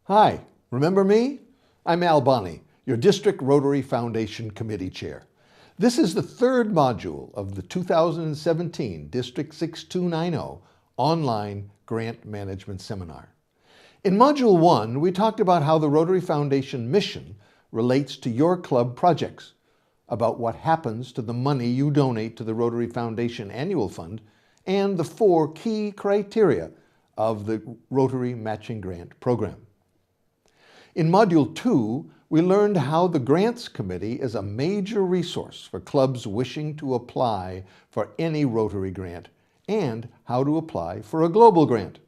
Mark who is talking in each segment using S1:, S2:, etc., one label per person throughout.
S1: Hi, remember me? I'm Al Bonney, your District Rotary Foundation Committee Chair. This is the third module of the 2017 District 6290 online grant management seminar. In Module 1, we talked about how the Rotary Foundation mission relates to your club projects, about what happens to the money you donate to the Rotary Foundation Annual Fund, and the 4 key criteria of the Rotary Matching Grant Program. In Module 2, we learned how the Grants Committee is a major resource for clubs wishing to apply for any Rotary grant and how to apply for a global grant.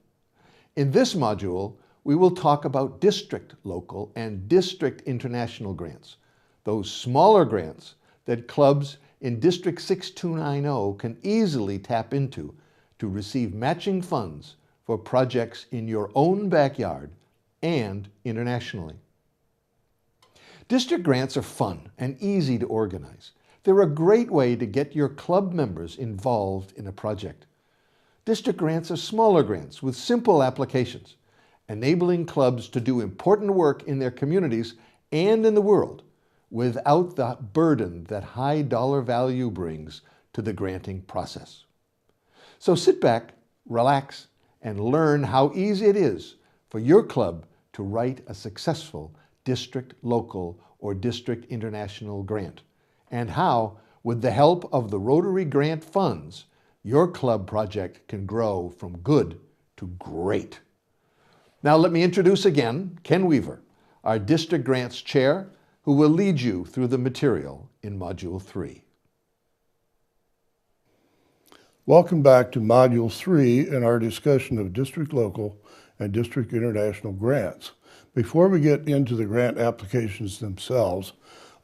S1: In this module, we will talk about district local and district international grants, those smaller grants that clubs in District 6290 can easily tap into to receive matching funds for projects in your own backyard and internationally. District grants are fun and easy to organize. They're a great way to get your club members involved in a project. District grants are smaller grants with simple applications, enabling clubs to do important work in their communities and in the world without the burden that high dollar value brings to the granting process. So sit back, relax, and learn how easy it is for your club to write a successful district local or district international grant, and how, with the help of the Rotary Grant funds, your club project can grow from good to great. Now let me introduce again Ken Weaver, our District Grants Chair, who will lead you through the material in Module 3.
S2: Welcome back to Module 3 in our discussion of district local and district international grants. Before we get into the grant applications themselves,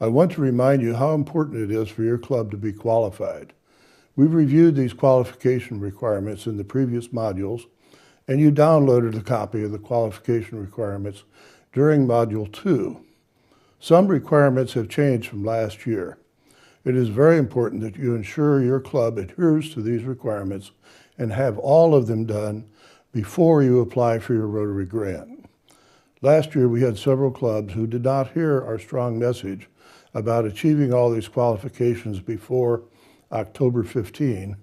S2: I want to remind you how important it is for your club to be qualified. We've reviewed these qualification requirements in the previous modules, and you downloaded a copy of the qualification requirements during Module 2. Some requirements have changed from last year. It is very important that you ensure your club adheres to these requirements and have all of them done before you apply for your Rotary grant. Last year, we had several clubs who did not hear our strong message about achieving all these qualifications before October 15,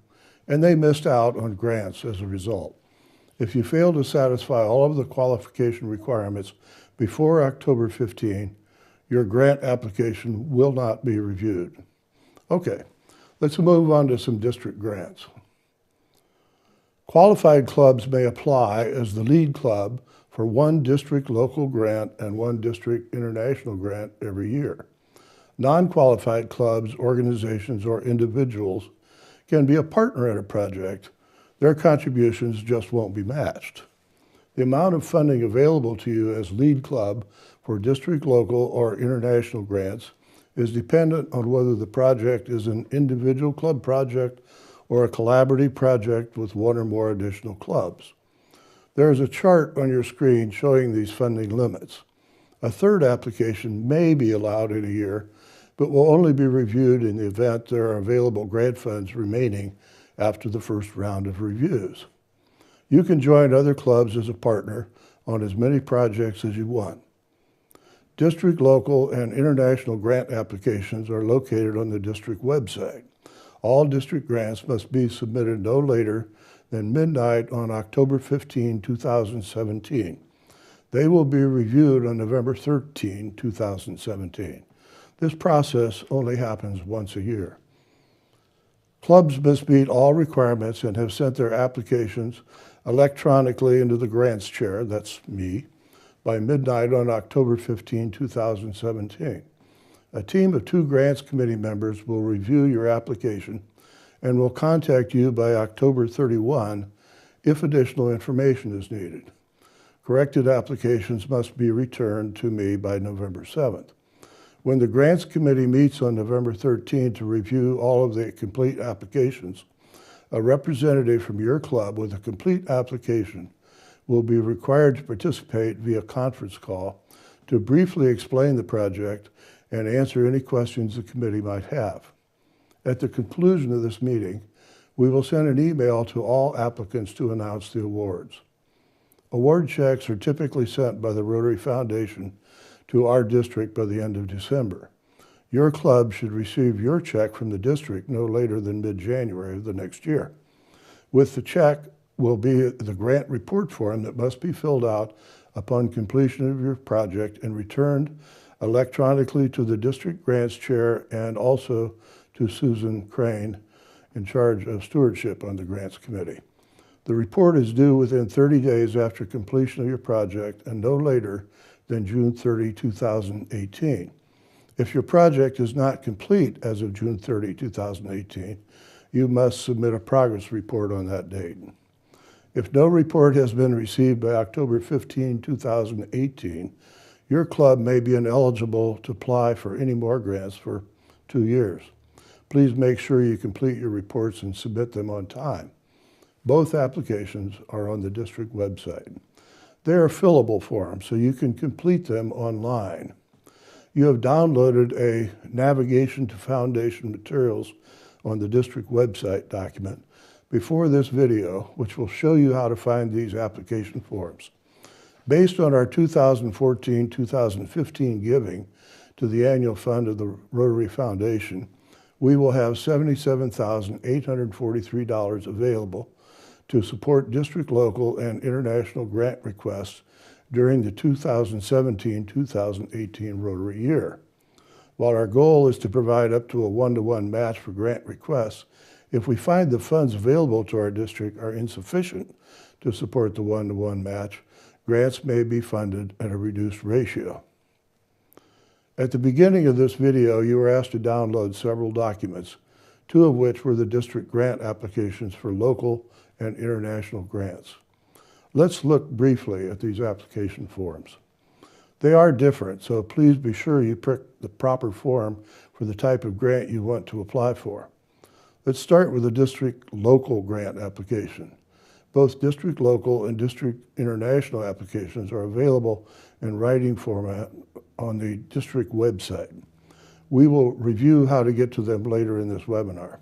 S2: and they missed out on grants as a result. If you fail to satisfy all of the qualification requirements before October 15, your grant application will not be reviewed. Okay, let's move on to some district grants. Qualified clubs may apply as the lead club for one district local grant and one district international grant every year. Non-qualified clubs, organizations, or individuals can be a partner in a project. Their contributions just won't be matched. The amount of funding available to you as lead club for district local or international grants is dependent on whether the project is an individual club project or a collaborative project with one or more additional clubs. There is a chart on your screen showing these funding limits. A third application may be allowed in a year, but will only be reviewed in the event there are available grant funds remaining after the first round of reviews. You can join other clubs as a partner on as many projects as you want. District, local, and international grant applications are located on the district website. All district grants must be submitted no later than midnight on October 15, 2017. They will be reviewed on November 13, 2017. This process only happens once a year. Clubs must meet all requirements and have sent their applications electronically into the grants chair, that's me, by midnight on October 15, 2017. A team of 2 grants committee members will review your application and will contact you by October 31 if additional information is needed. Corrected applications must be returned to me by November 7th. When the grants committee meets on November 13 to review all of the complete applications, a representative from your club with a complete application will be required to participate via conference call to briefly explain the project and answer any questions the committee might have. At the conclusion of this meeting, we will send an email to all applicants to announce the awards. Award checks are typically sent by the Rotary Foundation to our district by the end of December. Your club should receive your check from the district no later than mid-January of the next year. With the check will be the grant report form that must be filled out upon completion of your project and returned electronically to the district grants chair and also to Susan Crane, in charge of stewardship on the grants committee. The report is due within 30 days after completion of your project and no later than June 30, 2018. If your project is not complete as of June 30, 2018, you must submit a progress report on that date. If no report has been received by October 15, 2018, your club may be ineligible to apply for any more grants for 2 years. Please make sure you complete your reports and submit them on time. Both applications are on the district website. They are fillable forms, so you can complete them online. You have downloaded a Navigation to Foundation Materials on the district website document before this video, which will show you how to find these application forms. Based on our 2014-2015 giving to the annual fund of the Rotary Foundation, we will have $77,843 available to support district, local, and international grant requests during the 2017-2018 Rotary year. While our goal is to provide up to a 1-to-1 match for grant requests, if we find the funds available to our district are insufficient to support the 1-to-1 match, grants may be funded at a reduced ratio. At the beginning of this video, you were asked to download several documents, 2 of which were the district grant applications for local and international grants. Let's look briefly at these application forms. They are different, so please be sure you pick the proper form for the type of grant you want to apply for. Let's start with the district local grant application. Both district local and district international applications are available in writing format on the district website. We will review how to get to them later in this webinar.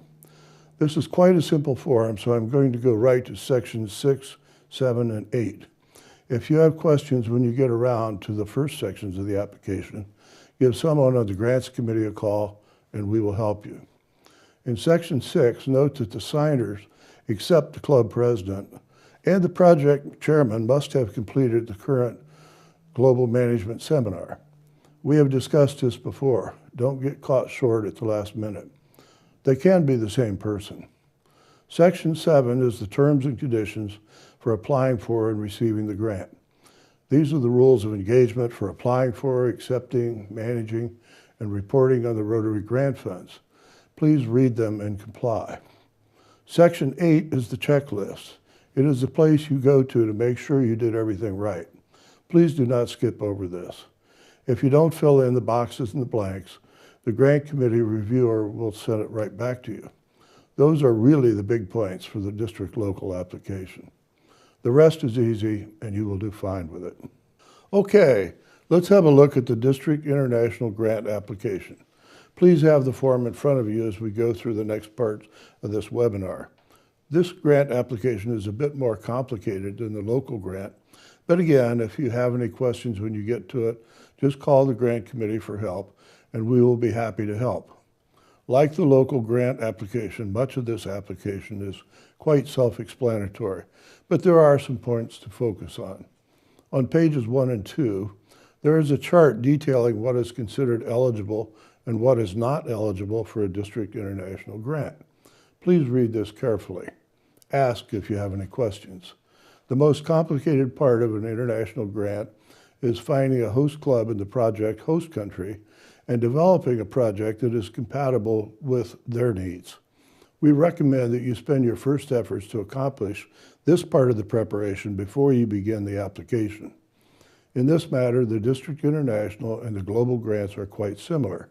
S2: This is quite a simple form, so I'm going to go right to sections 6, 7, and 8. If you have questions when you get around to the first sections of the application, give someone on the Grants Committee a call and we will help you. In section 6, note that the signers, except the club president, and the project chairman must have completed the current Global Management Seminar. We have discussed this before. Don't get caught short at the last minute. They can be the same person. Section 7 is the terms and conditions for applying for and receiving the grant. These are the rules of engagement for applying for, accepting, managing, and reporting on the Rotary grant funds. Please read them and comply. Section 8 is the checklist. It is the place you go to make sure you did everything right. Please do not skip over this. If you don't fill in the boxes and the blanks, the grant committee reviewer will send it right back to you. Those are really the big points for the district local application. The rest is easy and you will do fine with it. Okay, let's have a look at the district international grant application. Please have the form in front of you as we go through the next part of this webinar. This grant application is a bit more complicated than the local grant, but again, if you have any questions when you get to it, just call the grant committee for help and we will be happy to help. Like the local grant application, much of this application is quite self-explanatory, but there are some points to focus on. On pages 1 and 2, there is a chart detailing what is considered eligible and what is not eligible for a district international grant. Please read this carefully. Ask if you have any questions. The most complicated part of an international grant is finding a host club in the project host country and developing a project that is compatible with their needs. We recommend that you spend your first efforts to accomplish this part of the preparation before you begin the application. In this matter, the District International and the global grants are quite similar.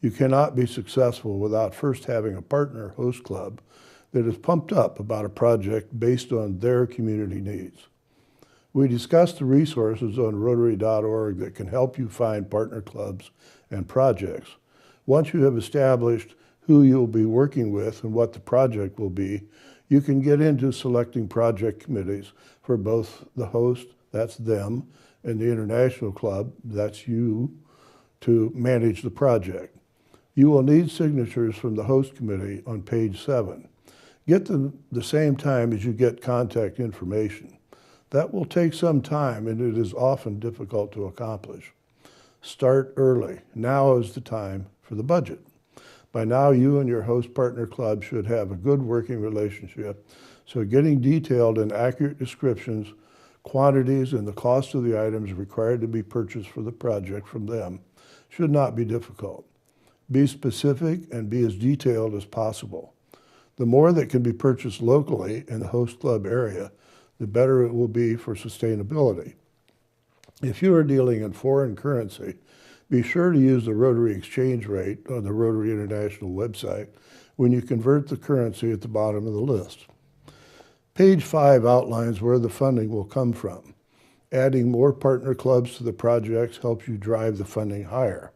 S2: You cannot be successful without first having a partner host club that is pumped up about a project based on their community needs. We discussed the resources on Rotary.org that can help you find partner clubs and projects. Once you have established who you'll be working with and what the project will be, You can get into selecting project committees for both the host, that's them, and the international club, that's you, to manage the project. You will need signatures from the host committee on page 7. Get them the same time as you get contact information. That will take some time and it is often difficult to accomplish. Start early. Now is the time for the budget. By now, you and your host partner club should have a good working relationship, so getting detailed and accurate descriptions, quantities, and the cost of the items required to be purchased for the project from them should not be difficult. Be specific and be as detailed as possible. The more that can be purchased locally in the host club area, the better it will be for sustainability. If you are dealing in foreign currency, be sure to use the Rotary exchange rate on the Rotary International website when you convert the currency at the bottom of the list. Page 5 outlines where the funding will come from. Adding more partner clubs to the projects helps you drive the funding higher.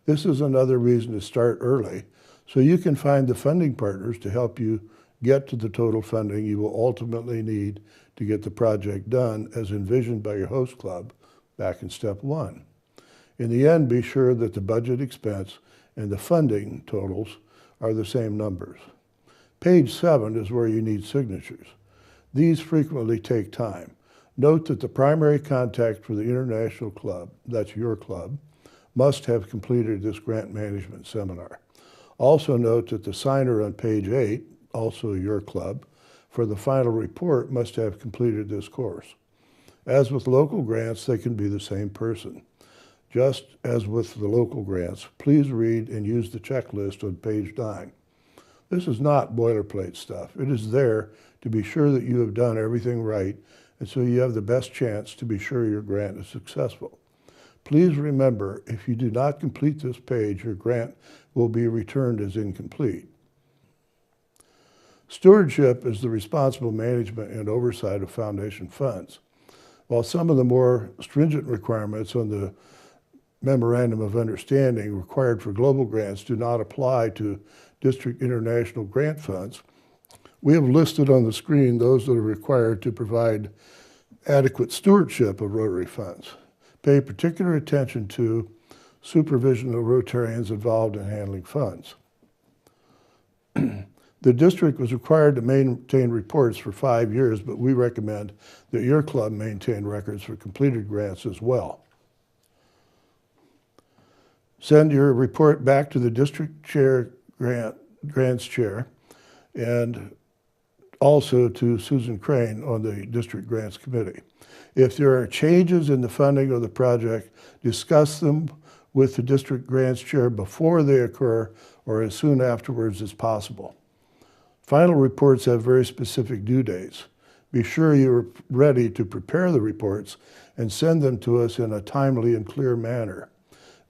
S2: This is another reason to start early, so you can find the funding partners to help you get to the total funding you will ultimately need to get the project done as envisioned by your host club back in step 1. In the end, be sure that the budget expense and the funding totals are the same numbers. Page 7 is where you need signatures. These frequently take time. Note that the primary contact for the international club, that's your club, must have completed this grant management seminar. Also note that the signer on page 8, also your club, for the final report must have completed this course. As with local grants, they can be the same person. Just as with the local grants, please read and use the checklist on page 9. This is not boilerplate stuff. It is there to be sure that you have done everything right, and so you have the best chance to be sure your grant is successful. Please remember, if you do not complete this page, your grant will be returned as incomplete. Stewardship is the responsible management and oversight of foundation funds. While some of the more stringent requirements on the Memorandum of Understanding required for global grants do not apply to district international grant funds, we have listed on the screen those that are required to provide adequate stewardship of Rotary funds. Pay particular attention to supervision of Rotarians involved in handling funds. The district was required to maintain reports for 5 years, but we recommend that your club maintain records for completed grants as well. Send your report back to the district chair, grants chair, and also to Susan Crane on the district grants committee. If there are changes in the funding of the project, discuss them with the district grants chair before they occur or as soon afterwards as possible. Final reports have very specific due dates. Be sure you're ready to prepare the reports and send them to us in a timely and clear manner.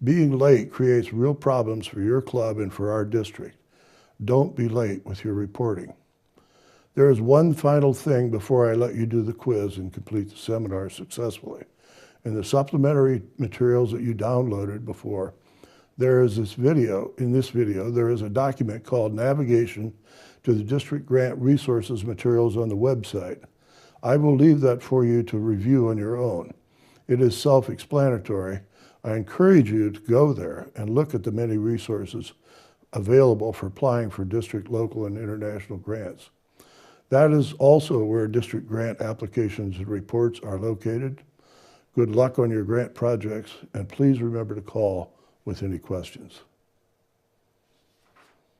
S2: Being late creates real problems for your club and for our district. Don't be late with your reporting. There is one final thing before I let you do the quiz and complete the seminar successfully. In the supplementary materials that you downloaded before, there is this video. In this video, there is a document called Navigation to the District Grant Resources Materials on the website. I will leave that for you to review on your own. It is self-explanatory. I encourage you to go there and look at the many resources available for applying for district, local, and international grants. That is also where district grant applications and reports are located. Good luck on your grant projects, and please remember to call with any questions.